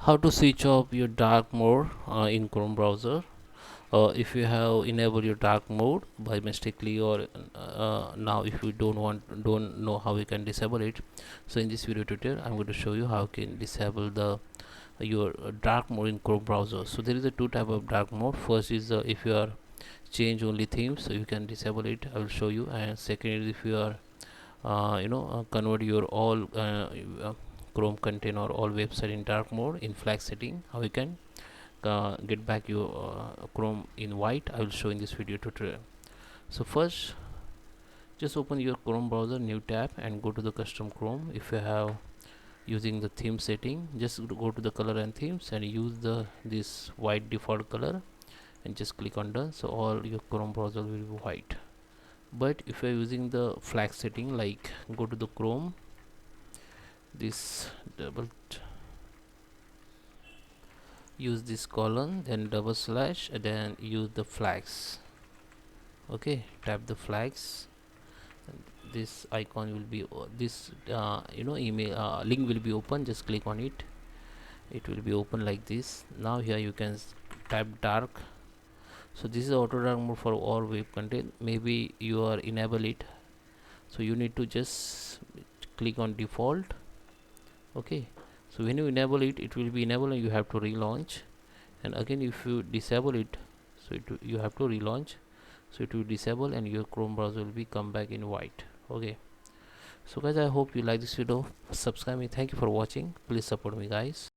How to switch off your dark mode in Chrome browser. If you have enabled your dark mode by mistakenly, or now if you don't know how you can disable it, so in this video tutorial I'm going to show you how you can disable the your dark mode in Chrome browser. So there is a two type of dark mode. First is if you are change only themes, so you can disable it, I will show you. And second is if you are convert your all Chrome content or all website in dark mode in flag setting, how you can get back your Chrome in white, I will show in this video tutorial. So first, just open your Chrome browser, new tab, and go to the custom Chrome. If you have using the theme setting, just go to the color and themes and use the this white default color and just click on done. So all your Chrome browser will be white. But if you are using the flag setting, like go to the Chrome, this double use this colon, then double slash, and then use the flags. Okay, tap the flags, and this icon will be this email link will be open. Just click on it, it will be open like this. Now here you can type dark. So this is auto dark mode for all web content. Maybe you are enable it, so you need to just click on default. Okay, so when you enable it, it will be enabled and you have to relaunch. And again if you disable it, so you have to relaunch, so it will disable and your Chrome browser will be come back in white. Okay, so guys, I hope you like this video. Subscribe me. Thank you for watching. Please support me, guys.